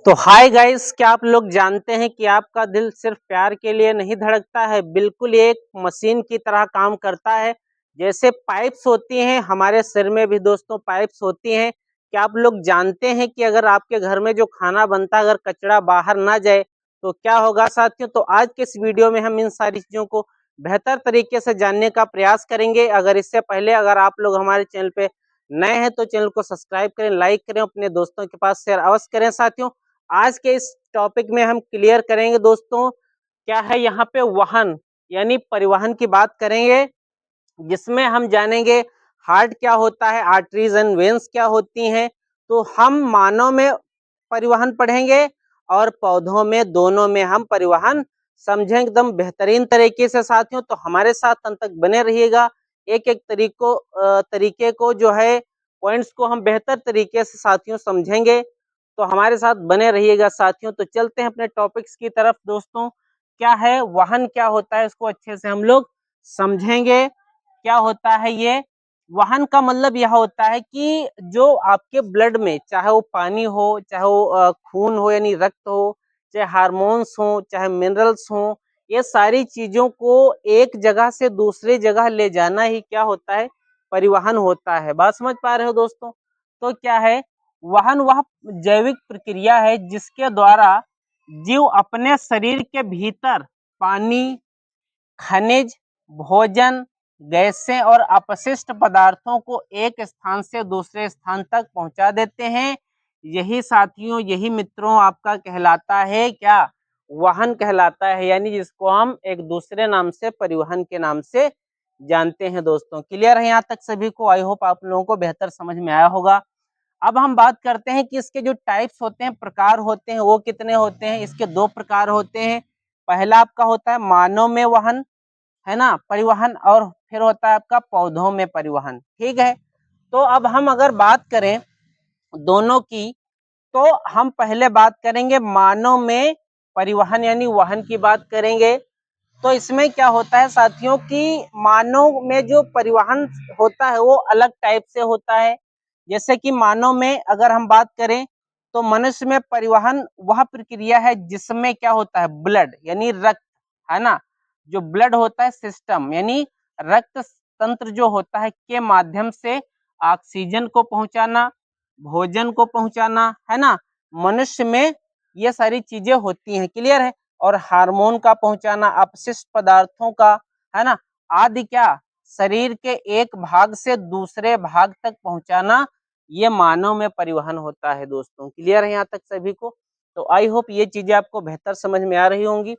तो hi guys, क्या आप लोग जानते हैं कि आपका दिल सिर्फ प्यार के लिए नहीं धड़कता है। बिल्कुल ये एक मशीन की तरह काम करता है। जैसे पाइप्स होती हैं, हमारे सिर में भी दोस्तों पाइप्स होती हैं। क्या आप लोग जानते हैं कि अगर आपके घर में जो खाना बनता है, अगर कचरा बाहर ना जाए तो क्या होगा साथियों। तो आज के इस वीडियो में हम इन सारी चीज़ों को बेहतर तरीके से जानने का प्रयास करेंगे। अगर इससे पहले अगर आप लोग हमारे चैनल पे नए हैं तो चैनल को सब्सक्राइब करें, लाइक करें, अपने दोस्तों के पास शेयर अवश्य करें साथियों। आज के इस टॉपिक में हम क्लियर करेंगे दोस्तों, क्या है यहाँ पे वाहन यानी परिवहन की बात करेंगे, जिसमें हम जानेंगे हार्ट क्या होता है, आर्टरीज एंड वेन्स क्या होती हैं। तो हम मानव में परिवहन पढ़ेंगे और पौधों में, दोनों में हम परिवहन समझेंगे एकदम बेहतरीन तरीके से साथियों। तो हमारे साथ अंत तक बने रहिएगा। एक एक तरीके को जो है पॉइंट्स को हम बेहतर तरीके से साथियों समझेंगे। तो हमारे साथ बने रहिएगा साथियों। तो चलते हैं अपने टॉपिक्स की तरफ दोस्तों। क्या है वाहन, क्या होता है, इसको अच्छे से हम लोग समझेंगे। क्या होता है ये वाहन का मतलब यह होता है कि जो आपके ब्लड में, चाहे वो पानी हो, चाहे वो खून हो यानी रक्त हो, चाहे हार्मोन्स हो, चाहे मिनरल्स हो, ये सारी चीजों को एक जगह से दूसरी जगह ले जाना ही क्या होता है, परिवहन होता है। बात समझ पा रहे हो दोस्तों। तो क्या है वाहन, वह जैविक प्रक्रिया है जिसके द्वारा जीव अपने शरीर के भीतर पानी, खनिज, भोजन, गैसें और अपशिष्ट पदार्थों को एक स्थान से दूसरे स्थान तक पहुंचा देते हैं। यही साथियों, यही मित्रों आपका कहलाता है क्या, वाहन कहलाता है, यानी जिसको हम एक दूसरे नाम से परिवहन के नाम से जानते हैं दोस्तों। क्लियर है यहाँ तक सभी को? आई होप आप लोगों को बेहतर समझ में आया होगा। अब हम बात करते हैं कि इसके जो टाइप्स होते हैं, प्रकार होते हैं, वो कितने होते हैं। इसके दो प्रकार होते हैं। पहला आपका होता है मानव में वाहन, है ना, परिवहन, और फिर होता है आपका पौधों में परिवहन। ठीक है। तो अब हम अगर बात करें दोनों की, तो हम पहले बात करेंगे मानव में परिवहन यानी वाहन की बात करेंगे। तो इसमें क्या होता है साथियों कि मानव में जो परिवहन होता है वो अलग टाइप से होता है। जैसे कि मानव में अगर हम बात करें तो मनुष्य में परिवहन वह प्रक्रिया है जिसमें क्या होता है, ब्लड यानी रक्त, है ना, जो ब्लड होता है, सिस्टम यानी रक्त तंत्र जो होता है के माध्यम से ऑक्सीजन को पहुंचाना, भोजन को पहुंचाना, है ना, मनुष्य में ये सारी चीजें होती हैं। क्लियर है। और हार्मोन का पहुंचाना, अपशिष्ट पदार्थों का, है ना, आदि क्या, शरीर के एक भाग से दूसरे भाग तक पहुंचाना, ये मानव में परिवहन होता है दोस्तों। क्लियर है यहाँ तक सभी को? तो आई होप ये चीजें आपको बेहतर समझ में आ रही होंगी।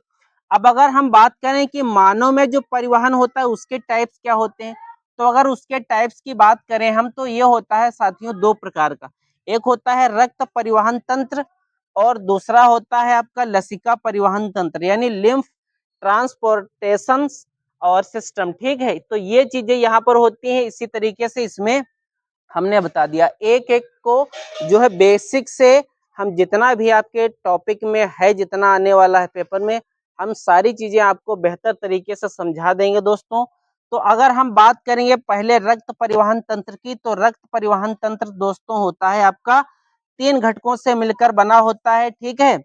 अब अगर हम बात करें कि मानव में जो परिवहन होता है उसके टाइप्स क्या होते हैं, तो अगर उसके टाइप्स की बात करें हम, तो ये होता है साथियों दो प्रकार का। एक होता है रक्त परिवहन तंत्र और दूसरा होता है आपका लसिका परिवहन तंत्र यानी लिम्फ ट्रांसपोर्टेशन और सिस्टम। ठीक है। तो ये चीजें यहाँ पर होती हैं। इसी तरीके से इसमें हमने बता दिया एक एक को, जो है बेसिक से हम जितना भी आपके टॉपिक में है, जितना आने वाला है पेपर में, हम सारी चीजें आपको बेहतर तरीके से समझा देंगे दोस्तों। तो अगर हम बात करेंगे पहले रक्त परिवहन तंत्र की, तो रक्त परिवहन तंत्र दोस्तों होता है आपका तीन घटकों से मिलकर बना होता है। ठीक है।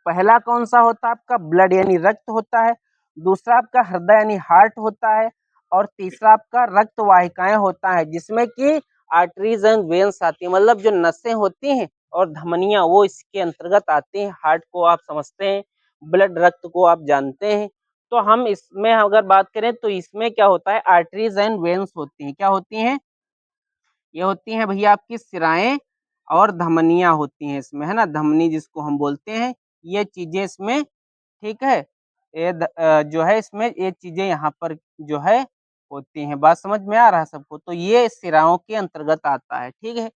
पहला कौन सा होता है आपका, ब्लड यानी रक्त होता है। दूसरा आपका हृदय यानी हार्ट होता है। और तीसरा आपका रक्त वाहिकाएं होता है, जिसमें कि आर्टरीज एंड वेन्स आती है, मतलब जो नसें होती हैं और धमनियां, वो इसके अंतर्गत आती हैं। हार्ट को आप समझते हैं, ब्लड रक्त को आप जानते हैं। तो हम इसमें अगर बात करें तो इसमें क्या होता है, आर्टरीज एंड वेन्स होती हैं। क्या होती हैं? ये होती हैं भैया आपकी सिराएं और धमनियां होती हैं इसमें, है ना, धमनी जिसको हम बोलते हैं, ये चीजें इसमें। ठीक है। जो है इसमें ये चीजें यहाँ पर जो है होती हैं। बात समझ में आ रहा है सबको? तो ये सिराओं के अंतर्गत आता है। ठीक है।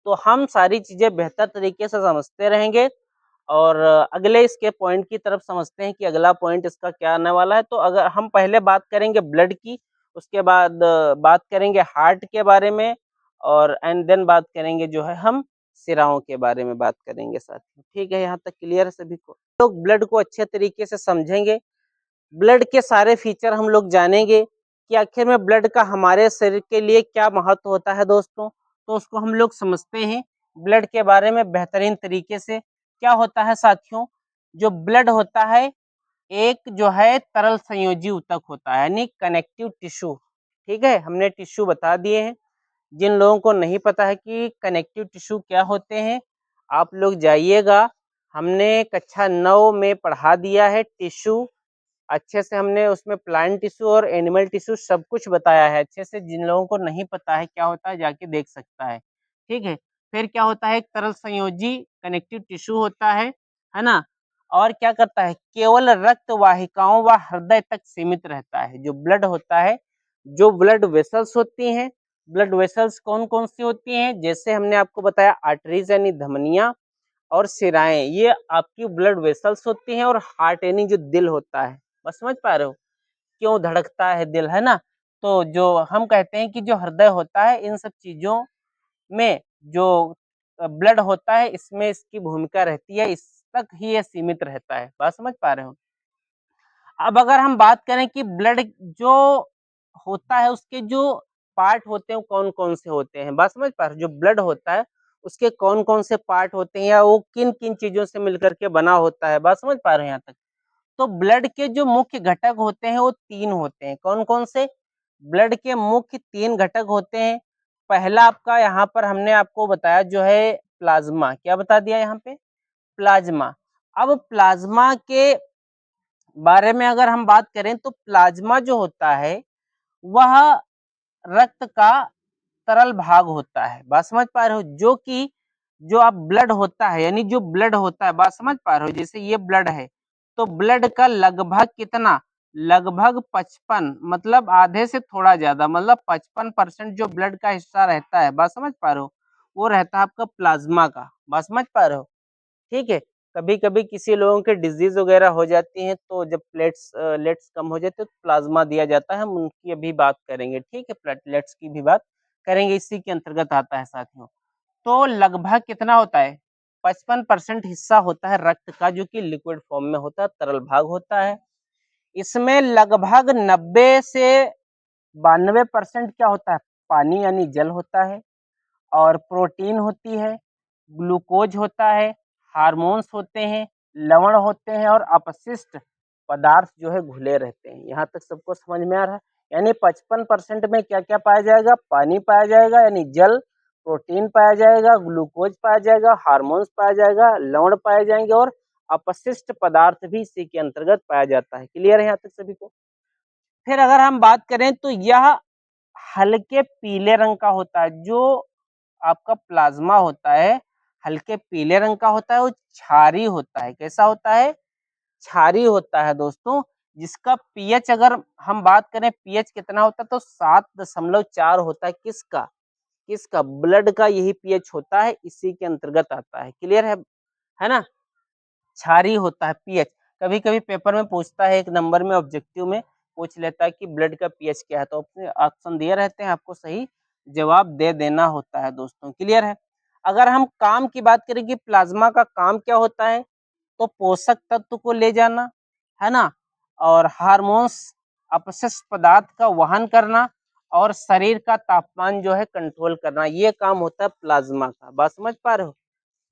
तो हम सारी चीजें बेहतर तरीके से समझते रहेंगे और अगले इसके पॉइंट की तरफ समझते हैं कि अगला पॉइंट इसका क्या आने वाला है। तो अगर हम पहले बात करेंगे ब्लड की, उसके बाद बात करेंगे हार्ट के बारे में, और एंड देन बात करेंगे जो है हम सिराओं के बारे में बात करेंगे साथियों। ठीक है। यहाँ तक क्लियर है सभी को? लोग ब्लड को अच्छे तरीके से समझेंगे, ब्लड के सारे फीचर हम लोग जानेंगे कि आखिर में ब्लड का हमारे शरीर के लिए क्या महत्व होता है दोस्तों। तो उसको हम लोग समझते हैं ब्लड के बारे में बेहतरीन तरीके से। क्या होता है साथियों, जो ब्लड होता है एक जो है तरल संयोजी ऊतक होता है, यानी कनेक्टिव टिश्यू। ठीक है, हमने टिश्यू बता दिए हैं। जिन लोगों को नहीं पता है कि कनेक्टिव टिश्यू क्या होते हैं, आप लोग जाइएगा, हमने कक्षा 9 में पढ़ा दिया है टिश्यू अच्छे से। हमने उसमें प्लांट टिश्यू और एनिमल टिश्यू सब कुछ बताया है अच्छे से। जिन लोगों को नहीं पता है क्या होता है जाके देख सकता है। ठीक है, फिर क्या होता है, एक तरल संयोजी कनेक्टिव टिश्यू होता है ना। और क्या करता है, केवल रक्त वाहिकाओं व हृदय तक सीमित रहता है। जो ब्लड होता है, जो ब्लड वेसल्स होती हैं, ब्लड वेसल्स कौन कौन सी होती हैं, जैसे हमने आपको बताया आर्टरीज यानी धमनियां और शिराएं, ये आपकी ब्लड वेसल्स होती हैं। और हार्ट यानी जो दिल होता है, बस समझ पा रहे हो क्यों धड़कता है दिल, है ना। तो जो हम कहते हैं कि जो हृदय होता है, इन सब चीजों में जो ब्लड होता है इसमें इसकी भूमिका रहती है, इस तक ही ये सीमित रहता है। बात समझ पा रहे हो। अब अगर हम बात करें कि ब्लड जो होता है उसके जो पार्ट होते हैं कौन कौन से होते हैं, बात समझ पा रहे हो। जो ब्लड होता है उसके कौन कौन से पार्ट होते हैं या वो किन किन चीजों से मिलकर के बना होता है, बात समझ पा रहे हैं यहाँ तक। तो ब्लड के जो मुख्य घटक होते हैं वो 3 होते हैं। कौन कौन से, ब्लड के मुख्य 3 घटक होते हैं। पहला आपका यहाँ पर हमने आपको बताया जो है प्लाज्मा, क्या बता दिया यहाँ पे, प्लाज्मा। अब प्लाज्मा के बारे में अगर हम बात करें तो प्लाज्मा जो होता है वह रक्त का तरल भाग होता है। बात समझ पा रहे हो, जो कि जो आप ब्लड होता है यानी जो ब्लड होता है, बात समझ पा रहे हो, जैसे ये ब्लड है तो ब्लड का लगभग कितना, लगभग 55 मतलब आधे से थोड़ा ज्यादा, मतलब 55% जो ब्लड का हिस्सा रहता है, बात समझ पा रहे हो, वो रहता है आपका प्लाज्मा का। बात समझ पा रहे हो। ठीक है, कभी कभी किसी लोगों के डिजीज वगैरह हो जाती हैं तो जब प्लेट्स कम हो जाते हैं तो प्लाज्मा दिया जाता है, हम उनकी अभी बात करेंगे। ठीक है, प्लेटलेट्स की भी बात करेंगे, इसी के अंतर्गत आता है साथियों। तो लगभग कितना होता है, 55% हिस्सा होता है रक्त का जो कि लिक्विड फॉर्म में होता है, तरल भाग होता है। इसमें लगभग 90 से 92% क्या होता है, पानी यानी जल होता है, और प्रोटीन होती है, ग्लूकोज होता है, हार्मोन्स होते हैं, लवण होते हैं और अपशिष्ट पदार्थ जो है घुले रहते हैं। यहाँ तक सबको समझ में आ रहा है। यानी 55% में क्या क्या पाया जाएगा, पानी पाया जाएगा यानी जल, प्रोटीन पाया जाएगा, ग्लूकोज पाया जाएगा, हार्मोन्स पाया जाएगा, लवण पाए जाएंगे और अपशिष्ट पदार्थ भी इसी के अंतर्गत पाया जाता है। क्लियर है यहाँ तक सभी को। फिर अगर हम बात करें तो यह हल्के पीले रंग का होता है। जो आपका प्लाज्मा होता है हल्के पीले रंग का होता है, वो क्षारी होता है। कैसा होता है, क्षारी होता है दोस्तों। जिसका पीएच अगर हम बात करें, पीएच कितना होता है तो 7.4 होता है। किसका, किसका, ब्लड का यही पीएच होता है, इसी के अंतर्गत आता है। क्लियर है ना। क्षारी होता है पीएच। कभी कभी पेपर में पूछता है, एक नंबर में ऑब्जेक्टिव में पूछ लेता है कि ब्लड का पीएच क्या है, तो अपने ऑप्शन दिए रहते हैं, आपको सही जवाब दे देना होता है दोस्तों। क्लियर है। अगर हम काम की बात करें कि प्लाज्मा का काम क्या होता है, तो पोषक तत्व को ले जाना, है ना, और हार्मोन्स अपशिष्ट पदार्थ का वहन करना और शरीर का तापमान जो है कंट्रोल करना, ये काम होता है प्लाज्मा का। बात समझ पा रहे हो।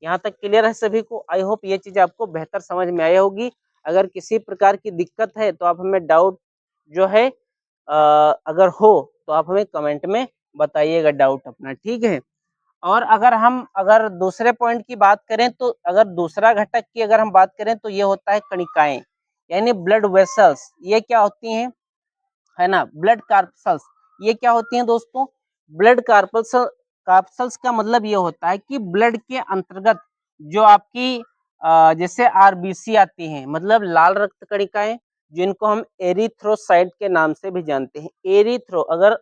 यहाँ तक क्लियर है सभी को। आई होप ये चीज आपको बेहतर समझ में आई होगी। अगर किसी प्रकार की दिक्कत है तो आप हमें डाउट जो है अगर हो तो आप हमें कमेंट में बताइएगा डाउट अपना। ठीक है। और अगर दूसरे पॉइंट की बात करें तो अगर दूसरा घटक की अगर हम बात करें तो ये होता है कणिकाएं यानी ब्लड वेसल्स। ये क्या होती हैं, है ना, ब्लड कार्पल्स। ये क्या होती हैं दोस्तों, ब्लड कार्पल्स। कार्पल्स का मतलब ये होता है कि ब्लड के अंतर्गत जो आपकी जैसे आरबीसी आती हैं, मतलब लाल रक्त कणिकाएं, जिनको हम एरिथ्रोसाइट के नाम से भी जानते हैं। एरिथ्रो, अगर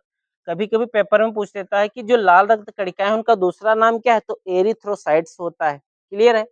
कभी कभी पेपर में पूछ लेता है कि जो लाल रक्त कणिकाएं उनका दूसरा नाम क्या है, तो एरिथ्रोसाइट्स होता है। क्लियर है।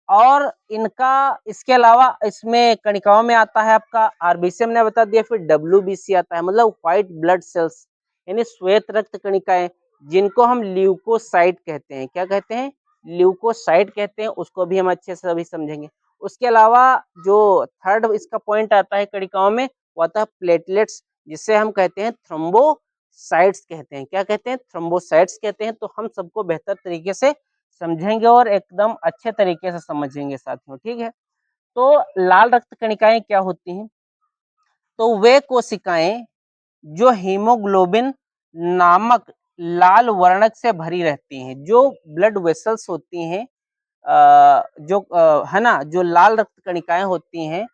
और इनका इसके अलावा इसमें कणिकाओं में आता है आपका आरबीसी हमने बता दिया, फिर डब्ल्यूबीसी आता है, मतलब व्हाइट ब्लड सेल्स यानी श्वेत रक्त कणिकाएं, जिनको हम ल्यूकोसाइट कहते हैं। क्या कहते हैं, ल्यूकोसाइट कहते हैं। उसको भी हम अच्छे से अभी समझेंगे। उसके अलावा जो थर्ड इसका पॉइंट आता है कणिकाओं में, वो आता है प्लेटलेट्स, जिसे हम कहते हैं थ्रोम्बोसाइट्स कहते हैं। क्या कहते हैं, थ्रोम्बोसाइट्स कहते हैं। तो हम सबको बेहतर तरीके से समझेंगे और एकदम अच्छे तरीके से समझेंगे साथियों, ठीक है। तो लाल रक्त कणिकाएं क्या होती हैं? तो वे कोशिकाएं जो हीमोग्लोबिन नामक लाल वर्णक से भरी रहती हैं, जो ब्लड वेसल्स होती हैं, जो है ना, जो लाल रक्त कणिकाएं होती हैं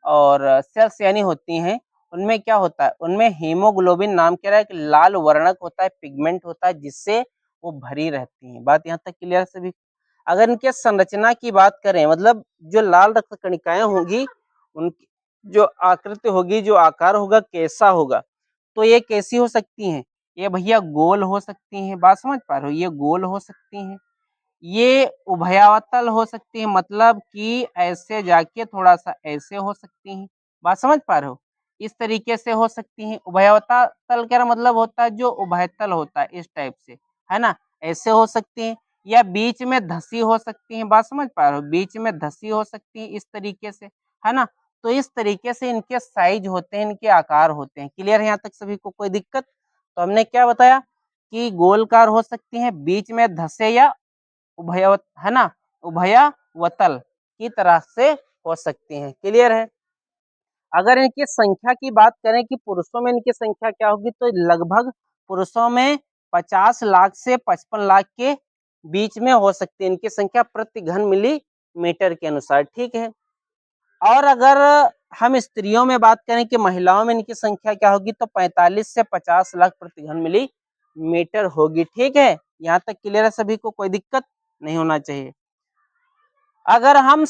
और सेल्स यानी होती हैं, उनमें क्या होता है, उनमें हीमोग्लोबिन नाम का एक लाल वर्णक होता है, पिगमेंट होता है, जिससे वो भरी रहती हैं। बात यहाँ तक क्लियर है सभी? अगर इनके संरचना की बात करें, मतलब जो लाल रक्त कणिकाएं होंगी, उनकी जो आकृति होगी, जो आकार होगा, कैसा होगा, तो ये कैसी हो सकती हैं? ये भैया गोल हो सकती हैं। बात समझ पा रहे हो? ये गोल हो सकती हैं, ये उभयावतल हो सकती है, मतलब कि ऐसे जाके थोड़ा सा ऐसे हो सकती हैं। बात समझ पा रहे हो? इस तरीके से हो सकती हैं। उभयावतल का मतलब होता है जो उभयतल होता है, इस टाइप से, है ना, ऐसे हो सकती हैं, या बीच में धसी हो सकती हैं। बात समझ पा रहे हो? बीच में धसी हो सकती है, इस तरीके से, है ना। तो इस तरीके से इनके साइज होते हैं, इनके आकार होते हैं। क्लियर है यहाँ तक सभी को? कोई दिक्कत? तो हमने क्या बताया कि गोलकार हो सकती हैं, बीच में धसे या उभयवत, है ना, उभयवतल की तरह से हो सकती हैं। क्लियर है? अगर इनकी संख्या की बात करें कि पुरुषों में इनकी संख्या क्या होगी, तो लगभग पुरुषों में 50 लाख से 55 लाख के बीच में हो सकती है इनकी संख्या प्रति घन मिलीमीटर के अनुसार, ठीक है। और अगर हम स्त्रियों में बात करें कि महिलाओं में इनकी संख्या क्या होगी, तो 45 से 50 लाख प्रति घन मिलीमीटर होगी, ठीक है। यहाँ तक क्लियर है सभी को? कोई दिक्कत नहीं होना चाहिए। अगर हम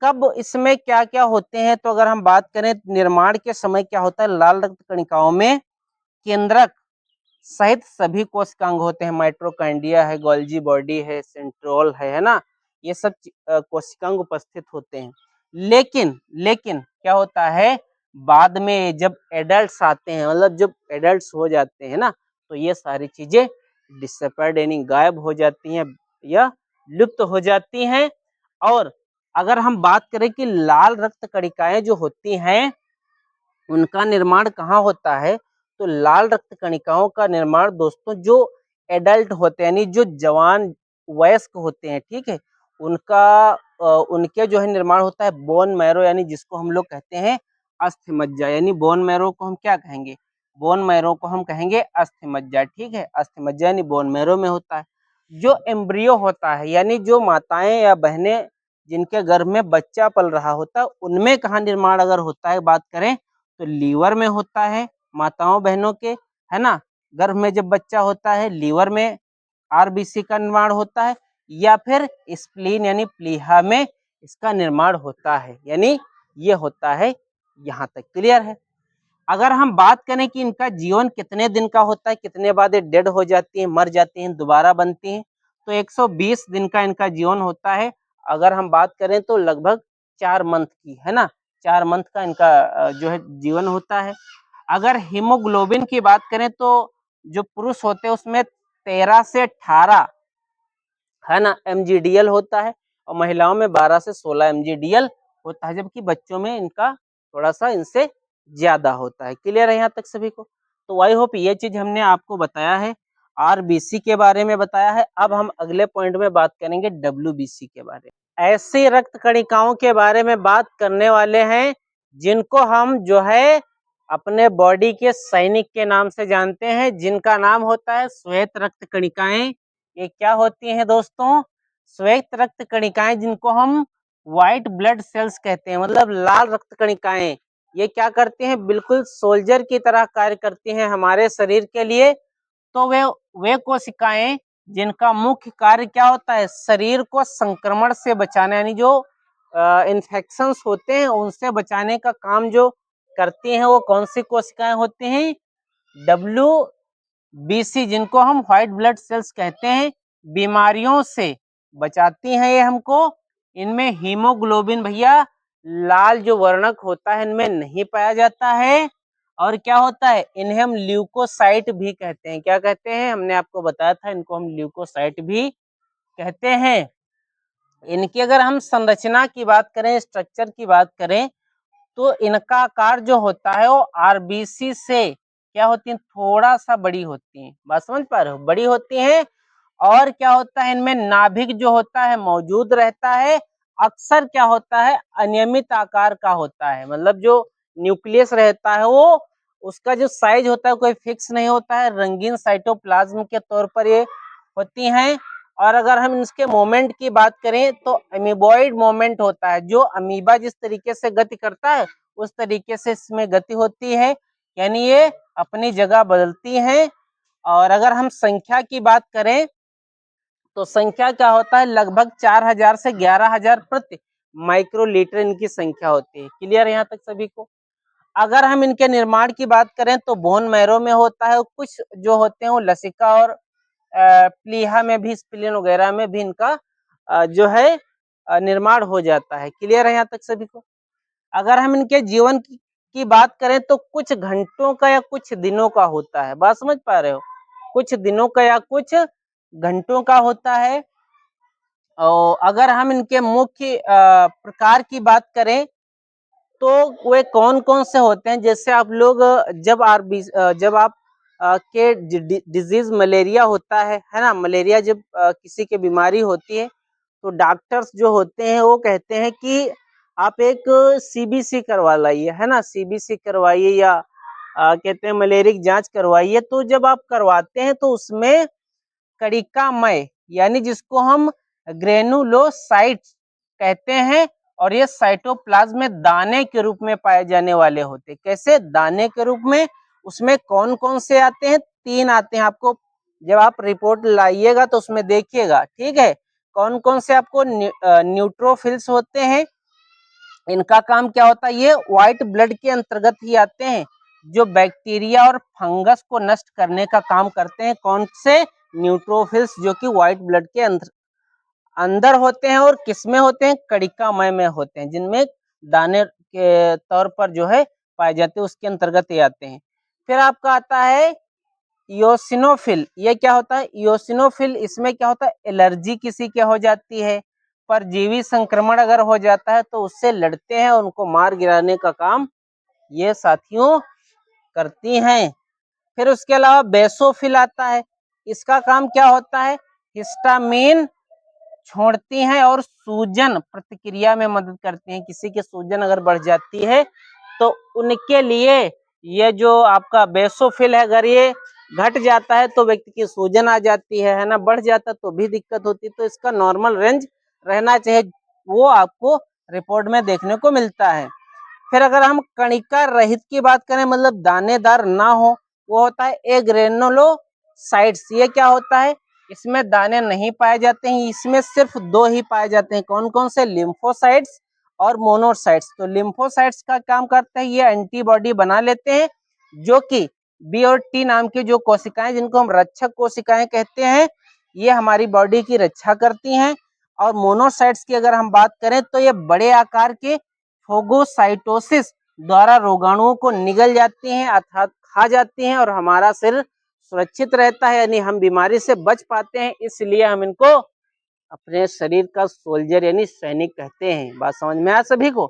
कब इसमें क्या क्या होते हैं, तो अगर हम बात करें निर्माण के समय क्या होता है, लाल रक्त कणिकाओं में केंद्रक सहित सभी कोशिकांग होते हैं। माइटोकॉन्ड्रिया है, गोल्जी बॉडी है, सेंट्रोल है ना, ये सब कोशिकांग उपस्थित होते हैं। लेकिन लेकिन क्या होता है, बाद में जब एडल्ट्स आते हैं, मतलब जब एडल्ट्स हो जाते हैं ना, तो ये सारी चीजें डिसअपीयर्ड यानी गायब हो जाती हैं या लुप्त हो जाती हैं। और अगर हम बात करें कि लाल रक्त कणिकाएं जो होती हैं, उनका निर्माण कहाँ होता है, तो लाल रक्त कणिकाओं का निर्माण दोस्तों जो एडल्ट होते हैं, यानी जो जवान वयस्क होते हैं, ठीक है, उनका उनके जो है निर्माण होता है बोन मैरो, यानी जिसको हम लोग कहते हैं अस्थि मज्जा, यानी बोन मैरो को हम क्या कहेंगे, बोन मैरो को हम कहेंगे अस्थि मज्जा, ठीक है। अस्थि मज्जा यानी बोन मैरो में होता है। जो एम्ब्रियो होता है, यानी जो माताएं या बहनें जिनके गर्भ में बच्चा पल रहा होता है, उनमें कहाँ निर्माण अगर होता है बात करें, तो लीवर में होता है, माताओं बहनों के, है ना, गर्भ में जब बच्चा होता है, लीवर में आरबीसी का निर्माण होता है, या फिर स्प्लीन यानी प्लीहा में इसका निर्माण होता है, यानी ये होता है। यहाँ तक क्लियर है? अगर हम बात करें कि इनका जीवन कितने दिन का होता है, कितने बाद ये डेड हो जाती है, मर जाती हैं, दोबारा बनती हैं, तो 120 दिन का इनका जीवन होता है। अगर हम बात करें तो लगभग 4 मंथ की, है ना, 4 मंथ का इनका जो है जीवन होता है। अगर हीमोग्लोबिन की बात करें तो जो पुरुष होते हैं उसमें 13 से 18, है ना, mgdl होता है, और महिलाओं में 12 से 16 mgdl होता है, जबकि बच्चों में इनका थोड़ा सा इनसे ज्यादा होता है। क्लियर है यहाँ तक सभी को? तो आई होप ये चीज हमने आपको बताया है, आरबीसी के बारे में बताया है। अब हम अगले पॉइंट में बात करेंगे डब्ल्यूबीसी के बारे में। ऐसी रक्त कणिकाओं के बारे में बात करने वाले हैं जिनको हम जो है अपने बॉडी के सैनिक के नाम से जानते हैं, जिनका नाम होता है श्वेत रक्त कणिकाएं। ये क्या होती हैं दोस्तों? श्वेत रक्त कणिकाएं, जिनको हम व्हाइट ब्लड सेल्स कहते हैं, मतलब लाल रक्त कणिकाएं। ये क्या करती हैं? बिल्कुल सोल्जर की तरह कार्य करती हैं हमारे शरीर के लिए। तो वे कोशिकाएं जिनका मुख्य कार्य क्या होता है, शरीर को संक्रमण से बचाना, यानी जो इन्फेक्शंस होते हैं उनसे बचाने का काम जो करती हैं, वो कौन सी कोशिकाएं होती हैं? डब्ल्यूबीसी, जिनको हम व्हाइट ब्लड सेल्स कहते हैं। बीमारियों से बचाती हैं ये हमको। इनमें हीमोग्लोबिन भैया लाल जो वर्णक होता है इनमें नहीं पाया जाता है। और क्या होता है, इन्हें हम ल्यूकोसाइट भी कहते हैं। क्या कहते हैं? हमने आपको बताया था, इनको हम ल्यूकोसाइट भी कहते हैं। इनकी अगर हम संरचना की बात करें, स्ट्रक्चर की बात करें, तो इनका आकार जो होता है वो आरबीसी से क्या होती है, थोड़ा सा बड़ी होती है। बात समझ पा रहे हो? बड़ी होती है। और क्या होता है इनमें नाभिक जो होता है मौजूद रहता है। अक्सर क्या होता है अनियमित आकार का होता है, मतलब जो न्यूक्लियस रहता है वो उसका जो साइज होता है कोई फिक्स नहीं होता है। रंगीन साइटोप्लाज्म के तौर पर ये होती हैं। और अगर हम इसके मोमेंट की बात करें तो अमीबॉइड मोमेंट होता है। जो अमीबा जिस तरीके से गति करता है उस तरीके से इसमें गति होती है, यानी ये अपनी जगह बदलती हैं। और अगर हम संख्या की बात करें तो संख्या क्या होता है लगभग 4000 से 11000 प्रति माइक्रोलीटर इनकी संख्या होती है। क्लियर यहाँ तक सभी को। अगर हम इनके निर्माण की बात करें तो बोन मैरो में होता है, कुछ जो होते हैं वो लसिका और प्लीहा में भी, स्प्लीन वगैरह में भी इनका जो है निर्माण हो जाता है। क्लियर है यहाँ तक सभी को। अगर हम इनके जीवन की बात करें तो कुछ घंटों का या कुछ दिनों का होता है। बात समझ पा रहे हो, कुछ दिनों का या कुछ घंटों का होता है। और अगर हम इनके मुख्य प्रकार की बात करें तो वे कौन कौन से होते हैं, जैसे आप लोग जब आप के डिजीज मलेरिया होता है ना, मलेरिया जब किसी के बीमारी होती है तो डॉक्टर्स जो होते हैं वो कहते हैं कि आप एक सीबीसी करवा लाइए, है ना, सीबीसी करवाइए या कहते हैं मलेरिक जांच करवाइए। तो जब आप करवाते हैं तो उसमें कणिकामय यानी जिसको हम ग्रेनुलोसाइट्स कहते हैं, और ये साइटोप्लाज्म में दाने के रूप में पाए जाने वाले होते हैं। कैसे दाने के रूप में? उसमें कौन कौन से आते हैं? 3 आते हैं। आपको जब आप रिपोर्ट लाइएगा तो उसमें देखिएगा, ठीक है, कौन कौन से आपको न्यूट्रोफिल्स होते हैं। इनका काम क्या होता है, ये व्हाइट ब्लड के अंतर्गत ही आते हैं, जो बैक्टीरिया और फंगस को नष्ट करने का काम करते हैं। कौन से? न्यूट्रोफिल्स, जो कि व्हाइट ब्लड के अंदर होते हैं। और किसमें होते हैं? कणिकामय में होते हैं, जिनमें दाने के तौर पर जो है पाए जाते हैं, उसके अंतर्गत ये आते हैं। फिर आपका आता है इयोसिनोफिल। ये क्या होता है इयोसिनोफिल? इसमें क्या होता है एलर्जी किसी के हो जाती है, परजीवी संक्रमण अगर हो जाता है तो उससे लड़ते हैं, उनको मार गिराने का काम ये साथियों करती हैं। फिर उसके अलावा बेसोफिल आता है। इसका काम क्या होता है? हिस्टामिन छोड़ती हैं और सूजन प्रतिक्रिया में मदद करती हैं। किसी की सूजन अगर बढ़ जाती है तो उनके लिए ये जो आपका बेसोफिल है, अगर ये घट जाता है तो व्यक्ति की सूजन आ जाती है ना, बढ़ जाता तो भी दिक्कत होती है। तो इसका नॉर्मल रेंज रहना चाहिए, वो आपको रिपोर्ट में देखने को मिलता है। फिर अगर हम कणिका रहित की बात करें, मतलब दानेदार ना हो, वो होता है एग्रेनुलोसाइट्स। ये क्या होता है? इसमें दाने नहीं पाए जाते हैं, इसमें सिर्फ 2 ही पाए जाते हैं। कौन कौन से? लिम्फोसाइट्स और मोनोसाइट्स। तो लिम्फोसाइट्स का काम करते हैं, ये एंटीबॉडी बना लेते हैं, जो कि बी और टी नाम की जो कोशिकाएं, जिनको हम रक्षक कोशिकाएं कहते हैं, ये हमारी बॉडी की रक्षा करती हैं। और मोनोसाइट्स की अगर हम बात करें तो ये बड़े आकार के फोगोसाइटोसिस द्वारा रोगाणुओं को निगल जाती हैं अर्थात खा जाती हैं, और हमारा शरीर सुरक्षित रहता है, यानी हम बीमारी से बच पाते हैं। इसलिए हम इनको अपने शरीर का सोल्जर यानी सैनिक कहते हैं। बात समझ में आया सभी को?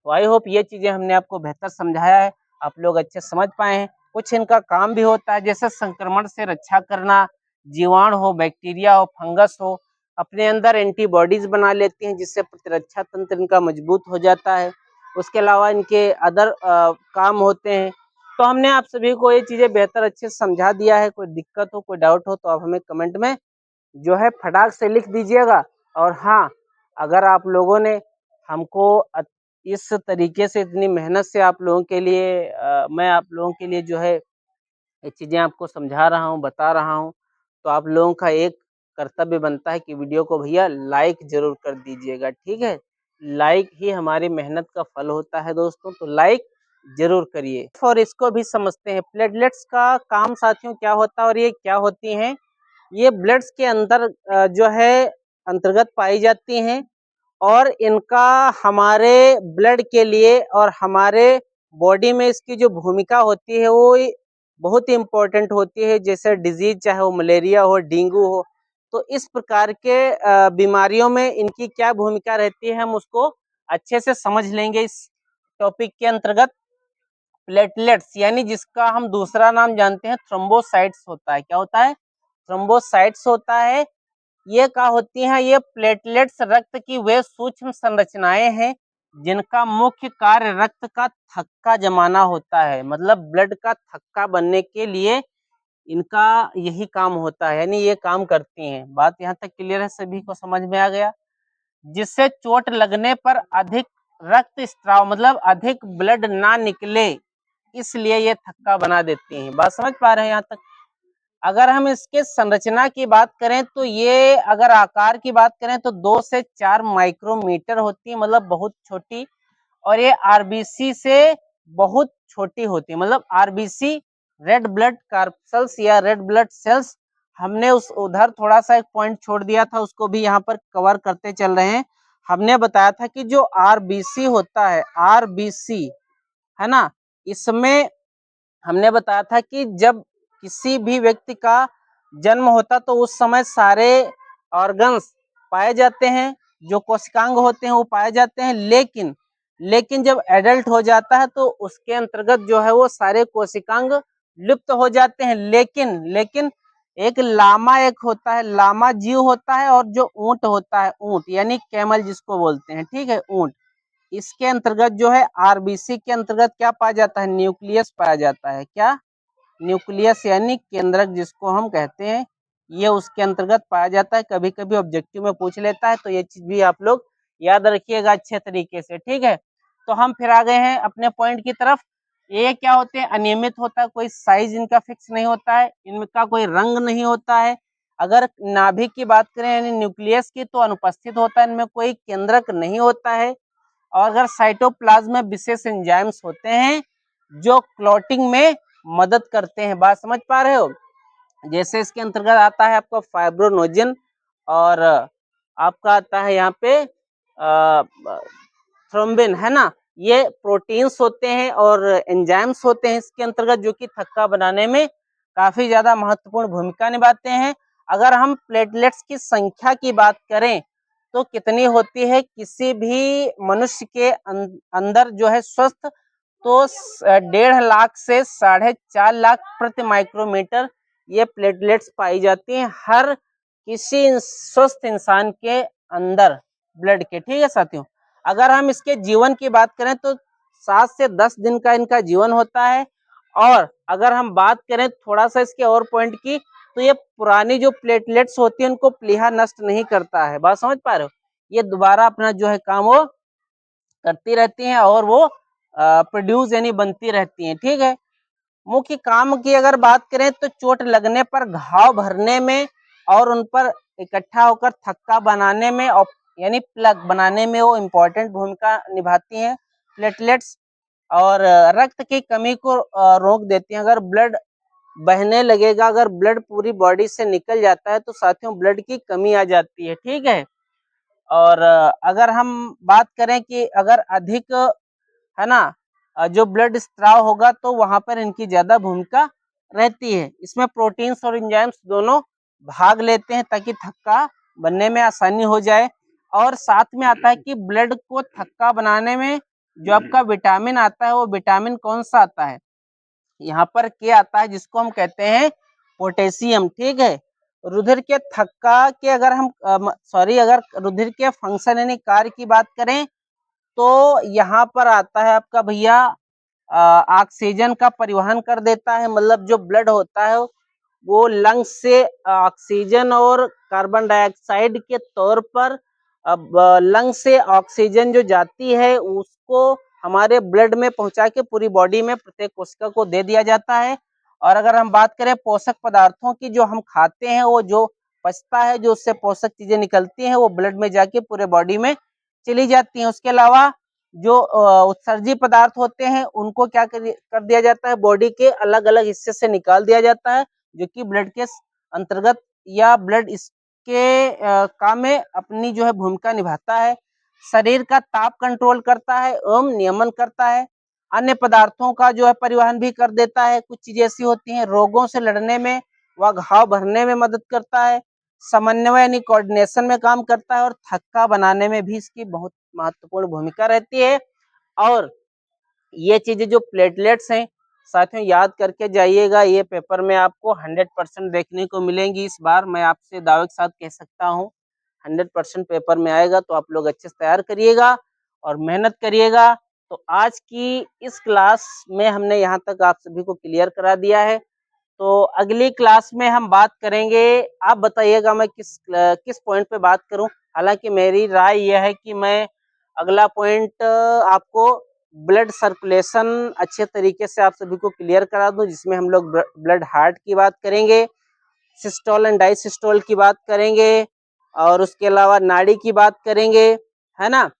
तो आई होप ये चीजें हमने आपको बेहतर समझाया है, आप लोग अच्छे समझ पाए हैं। कुछ इनका काम भी होता है, जैसे संक्रमण से रक्षा करना, जीवाणु हो, बैक्टीरिया हो, फंगस हो, अपने अंदर एंटीबॉडीज बना लेती हैं, जिससे प्रतिरक्षा तंत्र इनका मजबूत हो जाता है। उसके अलावा इनके अदर काम होते हैं। तो हमने आप सभी को ये चीजें बेहतर अच्छे से समझा दिया है। कोई दिक्कत हो, कोई डाउट हो तो आप हमें कमेंट में जो है फटाक से लिख दीजिएगा। और हाँ, अगर आप लोगों ने हमको इस तरीके से इतनी मेहनत से आप लोगों के लिए मैं आप लोगों के लिए जो है ये चीज़ें आपको समझा रहा हूँ, बता रहा हूँ, तो आप लोगों का एक कर्तव्य बनता है कि वीडियो को भैया लाइक ज़रूर कर दीजिएगा, ठीक है? लाइक ही हमारी मेहनत का फल होता है दोस्तों, तो लाइक ज़रूर करिए। और इसको भी समझते हैं, प्लेटलेट्स का काम साथियों क्या होता है और ये क्या होती हैं? ये ब्लड्स के अंदर जो है अंतर्गत पाई जाती हैं, और इनका हमारे ब्लड के लिए और हमारे बॉडी में इसकी जो भूमिका होती है वो बहुत ही इम्पोर्टेंट होती है। जैसे डिजीज, चाहे वो मलेरिया हो, डेंगू हो, तो इस प्रकार के बीमारियों में इनकी क्या भूमिका रहती है हम उसको अच्छे से समझ लेंगे इस टॉपिक के अंतर्गत। प्लेटलेट्स यानी जिसका हम दूसरा नाम जानते हैं थ्रोम्बोसाइट्स होता है। क्या होता है? थ्रोम्बोसाइट्स होता है, ये क्या होती हैं, ये प्लेटलेट्स रक्त की वे सूक्ष्म संरचनाएं हैं जिनका मुख्य कार्य रक्त का थक्का जमाना होता है। मतलब ब्लड का थक्का बनने के लिए इनका यही काम होता है, यानी ये काम करती हैं। बात यहाँ तक क्लियर है, सभी को समझ में आ गया। जिससे चोट लगने पर अधिक रक्त स्त्राव मतलब अधिक ब्लड ना निकले, इसलिए ये थक्का बना देती हैं। बात समझ पा रहे हैं यहाँ तक। अगर हम इसके संरचना की बात करें तो ये, अगर आकार की बात करें तो 2 से 4 माइक्रोमीटर होती है, मतलब बहुत छोटी। और ये आरबीसी से बहुत छोटी होती है। मतलब आरबीसी रेड ब्लड कार्पल्स या रेड ब्लड सेल्स, हमने उस उधर थोड़ा सा एक पॉइंट छोड़ दिया था, उसको भी यहाँ पर कवर करते चल रहे हैं। हमने बताया था कि जो आरबीसी होता है, आरबीसी है ना, इसमें हमने बताया था कि जब किसी भी व्यक्ति का जन्म होता तो उस समय सारे ऑर्गन्स पाए जाते हैं, जो कोशिकांग होते हैं वो पाए जाते हैं। लेकिन जब एडल्ट हो जाता है तो उसके अंतर्गत जो है वो सारे कोशिकांग लुप्त हो जाते हैं। लेकिन एक लामा एक होता है, लामा जीव होता है, और जो ऊंट होता है, ऊंट यानी कैमल जिसको बोलते हैं, ठीक है, ऊंट, इसके अंतर्गत जो है आरबीसी के अंतर्गत क्या पाया जाता है, न्यूक्लियस पाया जाता है। क्या? न्यूक्लियस यानी केंद्रक जिसको हम कहते हैं, ये उसके अंतर्गत पाया जाता है। कभी कभी ऑब्जेक्टिव में पूछ लेता है, तो ये चीज भी आप लोग याद रखिएगा अच्छे तरीके से, ठीक है। तो हम फिर आ गए हैं अपने पॉइंट की तरफ। ये क्या होते हैं, अनियमित होता है, कोई साइज इनका फिक्स नहीं होता है, इनका कोई रंग नहीं होता है। अगर नाभिक की बात करें यानी न्यूक्लियस की, तो अनुपस्थित होता है, इनमें कोई केंद्रक नहीं होता है। और अगर साइटोप्लाज्म में विशेष एंजाइम्स होते हैं जो क्लॉटिंग में मदद करते हैं। बात समझ पा रहे हो। जैसे इसके अंतर्गत आता है आपका फाइब्रोनोजन, और आपका आता है यहाँ पे थ्रोम्बिन, है ना। ये प्रोटीन्स होते हैं और एंजाइम्स होते हैं इसके अंतर्गत, जो कि थक्का बनाने में काफी ज्यादा महत्वपूर्ण भूमिका निभाते हैं। अगर हम प्लेटलेट्स की संख्या की बात करें तो कितनी होती है, किसी भी मनुष्य के अंदर जो है स्वस्थ, तो 1.5 लाख से 4.5 लाख प्रति माइक्रोमीटर ये प्लेटलेट्स पाई जाती हैं हर किसी स्वस्थ इंसान के अंदर ब्लड के, ठीक है साथियों। अगर हम इसके जीवन की बात करें तो 7 से 10 दिन का इनका जीवन होता है। और अगर हम बात करें थोड़ा सा इसके और पॉइंट की, तो ये पुरानी जो प्लेटलेट्स होती है उनको प्लीहा नष्ट नहीं करता है। बात समझ पा रहे हो। ये दोबारा अपना जो है काम वो करती रहती हैं और वो प्रोड्यूस यानी बनती रहती हैं, ठीक है। मुख्य काम की अगर बात करें तो चोट लगने पर घाव भरने में और उन पर इकट्ठा होकर थक्का बनाने में और यानी प्लग बनाने में वो इम्पोर्टेंट भूमिका निभाती हैं प्लेटलेट्स। और रक्त की कमी को रोक देती हैं। अगर ब्लड बहने लगेगा, अगर ब्लड पूरी बॉडी से निकल जाता है तो साथियों ब्लड की कमी आ जाती है, ठीक है। और अगर हम बात करें कि अगर अधिक, है ना, जो ब्लड स्त्राव होगा तो वहां पर इनकी ज्यादा भूमिका रहती है। इसमें प्रोटीन्स और एंजाइम्स दोनों भाग लेते हैं ताकि थक्का बनने में आसानी हो जाए। और साथ में आता है कि ब्लड को थक्का बनाने में जो आपका विटामिन आता है, वो विटामिन कौन सा आता है, यहाँ पर क्या आता है, जिसको हम कहते हैं पोटेशियम, ठीक है। रुधिर के थक्का के अगर हम अगर रुधिर के फंक्शन यानी कार्य की बात करें तो यहाँ पर आता है आपका भैया ऑक्सीजन का परिवहन कर देता है। मतलब जो ब्लड होता है वो लंग्स से ऑक्सीजन और कार्बन डाइऑक्साइड के तौर पर, अब लंग्स से ऑक्सीजन जो जाती है उसको हमारे ब्लड में पहुंचा के पूरी बॉडी में प्रत्येक कोशिका को दे दिया जाता है। और अगर हम बात करें पोषक पदार्थों की, जो हम खाते हैं वो जो पचता है, जो उससे पोषक चीजें निकलती हैं वो ब्लड में जाके पूरे बॉडी में चली जाती हैं। उसके अलावा जो उत्सर्जी पदार्थ होते हैं उनको क्या कर दिया जाता है, बॉडी के अलग अलग हिस्से से निकाल दिया जाता है, जो कि ब्लड के अंतर्गत या ब्लड इसके काम में अपनी जो है भूमिका निभाता है। शरीर का ताप कंट्रोल करता है एवं नियमन करता है। अन्य पदार्थों का जो है परिवहन भी कर देता है। कुछ चीजें ऐसी होती हैं, रोगों से लड़ने में व घाव भरने में मदद करता है, समन्वय यानी कोऑर्डिनेशन में काम करता है, और थक्का बनाने में भी इसकी बहुत महत्वपूर्ण भूमिका रहती है। और ये चीजें जो प्लेटलेट्स हैं साथियों याद करके जाइएगा, ये पेपर में आपको 100% देखने को मिलेंगी। इस बार मैं आपसे दावे के साथ कह सकता हूँ 100% पेपर में आएगा, तो आप लोग अच्छे से तैयार करिएगा और मेहनत करिएगा। तो आज की इस क्लास में हमने यहाँ तक आप सभी को क्लियर करा दिया है। तो अगली क्लास में हम बात करेंगे, आप बताइएगा मैं किस पॉइंट पे बात करूं। हालांकि मेरी राय यह है कि मैं अगला पॉइंट आपको ब्लड सर्कुलेशन अच्छे तरीके से आप सभी को क्लियर करा दूं, जिसमें हम लोग ब्लड हार्ट की बात करेंगे, सिस्टोल एंड डायसिस्टोल की बात करेंगे, और उसके अलावा नाड़ी की बात करेंगे, है ना।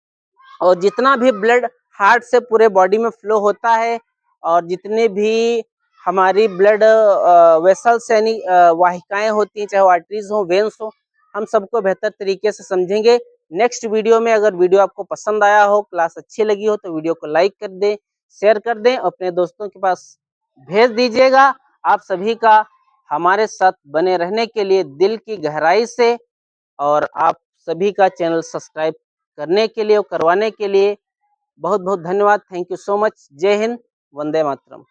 और जितना भी ब्लड हार्ट से पूरे बॉडी में फ्लो होता है, और जितने भी हमारी ब्लड वेसल्स यानी वाहिकाएं होती हैं, चाहे वो आर्टरीज हो, वेन्स हो, हम सबको बेहतर तरीके से समझेंगे नेक्स्ट वीडियो में। अगर वीडियो आपको पसंद आया हो, क्लास अच्छी लगी हो, तो वीडियो को लाइक कर दें, शेयर कर दें, अपने दोस्तों के पास भेज दीजिएगा। आप सभी का हमारे साथ बने रहने के लिए दिल की गहराई से, और आप सभी का चैनल सब्सक्राइब करने के लिए और करवाने के लिए बहुत बहुत धन्यवाद। Thank you so much. जय हिंद, वंदे मातरम।